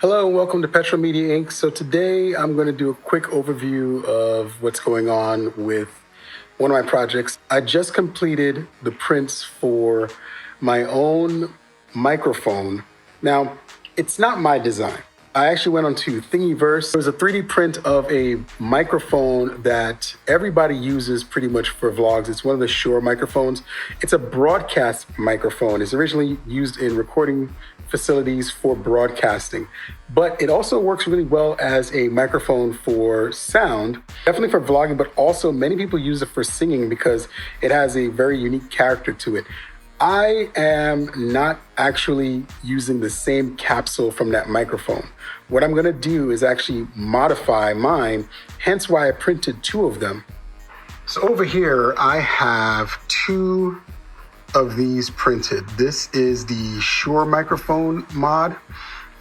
Hello and welcome to Petro Media Inc. So today I'm going to do a quick overview of what's going on with one of my projects. I just completed the prints for my own microphone. Now, it's not my design. I actually went onto Thingiverse. It was a 3D print of a microphone that everybody uses pretty much for vlogs. It's one of the Shure microphones. It's a broadcast microphone. It's originally used in recording facilities for broadcasting, but it also works really well as a microphone for sound, definitely for vlogging, but also many people use it for singing because it has a very unique character to it. I am not actually using the same capsule from that microphone. What I'm gonna do is actually modify mine, hence why I printed two of them. So over here, I have two of these printed. This is the Shure microphone mod,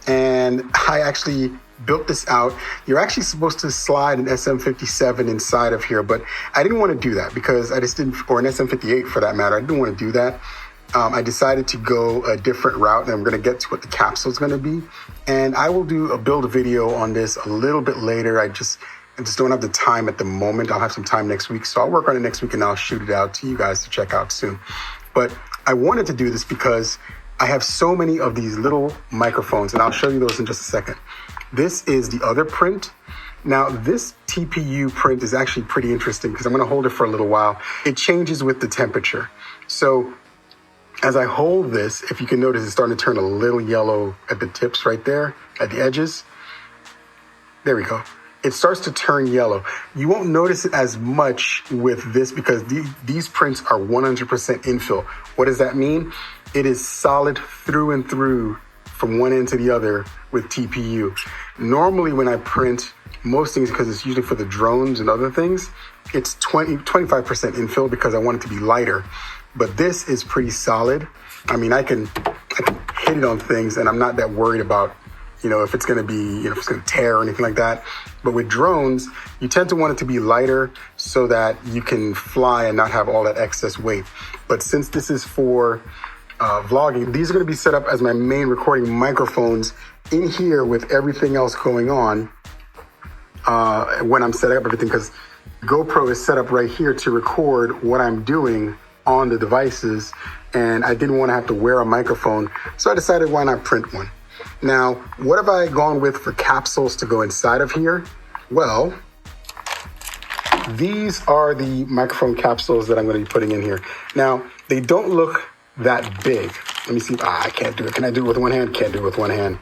and I actually built this out. You're actually supposed to slide an SM57 inside of here, but I didn't want to do that because I just didn't, or an SM58 for that matter. I didn't want to do that. I decided to go a different route, and I'm going to get to what the capsule is going to be. And I will do a build video on this a little bit later. I just don't have the time at the moment. I'll have some time next week, so I'll work on it next week and I'll shoot it out to you guys to check out soon. But I wanted to do this because I have so many of these little microphones, and I'll show you those in just a second. This is the other print. Now, this TPU print is actually pretty interesting because I'm going to hold it for a little while. It changes with the temperature. So as I hold this, if you can notice, it's starting to turn a little yellow at the tips right there, at the edges. There we go. It starts to turn yellow. You won't notice it as much with this because these prints are 100% infill. What does that mean? It is solid through and through from one end to the other with TPU. Normally when I print most things, because it's usually for the drones and other things, it's 25% infill because I want it to be lighter. But this is pretty solid. I mean, I can hit it on things and I'm not that worried about, if it's going to be, if it's going to tear or anything like that. But with drones, you tend to want it to be lighter so that you can fly and not have all that excess weight. But since this is for vlogging, these are going to be set up as my main recording microphones in here with everything else going on when I'm setting up everything, because GoPro is set up right here to record what I'm doing on the devices, and I didn't want to have to wear a microphone, so I decided why not print one. Now, what have I gone with for capsules to go inside of here? Well, these are the microphone capsules that I'm going to be putting in here. Now, they don't look that big. Let me see. I can't do it. Can I do it with one hand? Can't do it with one hand.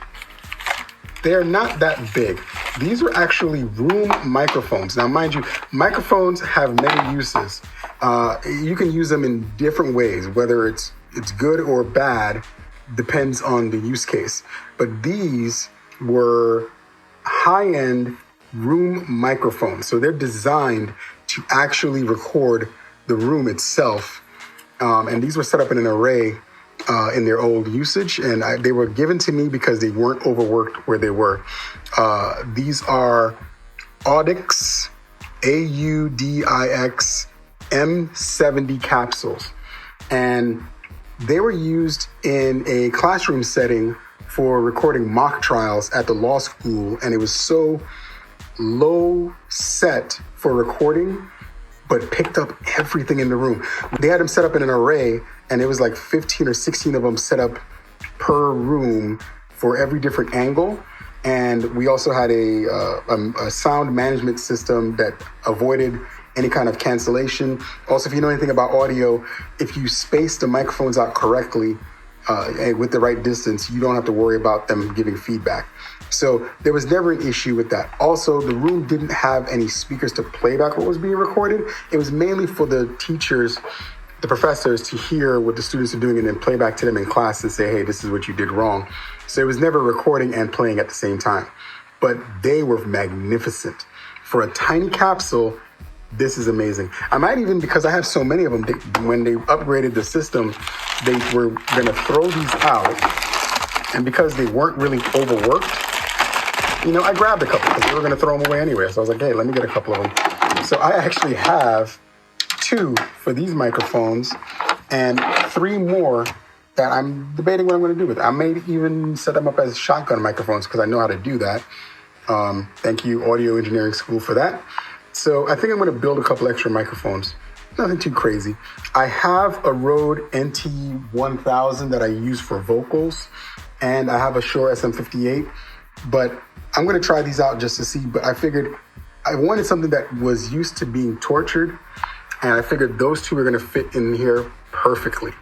They're not that big. These are actually room microphones. Now, mind you, microphones have many uses. You can use them in different ways, whether it's good or bad, depends on the use case. But these were high-end room microphones. So they're designed to actually record the room itself. And these were set up in an array in their old usage, and they were given to me because they weren't overworked where they were. These are Audix, Audix M70 capsules, and they were used in a classroom setting for recording mock trials at the law school, and it was so low set for recording, but picked up everything in the room. They had them set up in an array, and it was like 15 or 16 of them set up per room for every different angle. And we also had a sound management system that avoided any kind of cancellation. Also, if you know anything about audio, if you space the microphones out correctly and with the right distance, you don't have to worry about them giving feedback. So there was never an issue with that. Also, the room didn't have any speakers to play back what was being recorded. It was mainly for the teachers, the professors, to hear what the students are doing and then play back to them in class and say, hey, this is what you did wrong. So it was never recording and playing at the same time. But they were magnificent. For a tiny capsule, this is amazing. I might even, because I have so many of them, when they upgraded the system, they were going to throw these out. And because they weren't really overworked, I grabbed a couple because they were going to throw them away anyway. So I was like, hey, let me get a couple of them. So I actually have 2 for these microphones and 3 more that I'm debating what I'm going to do with it. I may even set them up as shotgun microphones because I know how to do that. Thank you, Audio Engineering School, for that. So I think I'm going to build a couple extra microphones. Nothing too crazy. I have a Rode NT1000 that I use for vocals, and I have a Shure SM58, but I'm going to try these out just to see. But I figured I wanted something that was used to being tortured, and I figured those two are going to fit in here perfectly.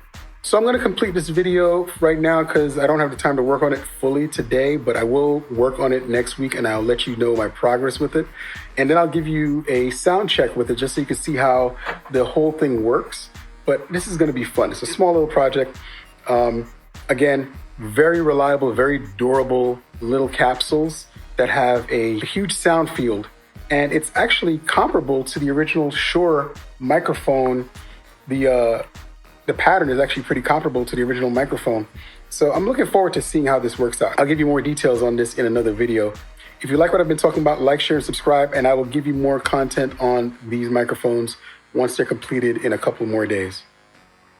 So I'm going to complete this video right now because I don't have the time to work on it fully today, but I will work on it next week and I'll let you know my progress with it. And then I'll give you a sound check with it just so you can see how the whole thing works. But this is going to be fun. It's a small little project. Again, very reliable, very durable little capsules that have a huge sound field. And it's actually comparable to the original Shure microphone. The pattern is actually pretty comparable to the original microphone. So I'm looking forward to seeing how this works out. I'll give you more details on this in another video. If you like what I've been talking about, like, share, and subscribe, and I will give you more content on these microphones once they're completed in a couple more days.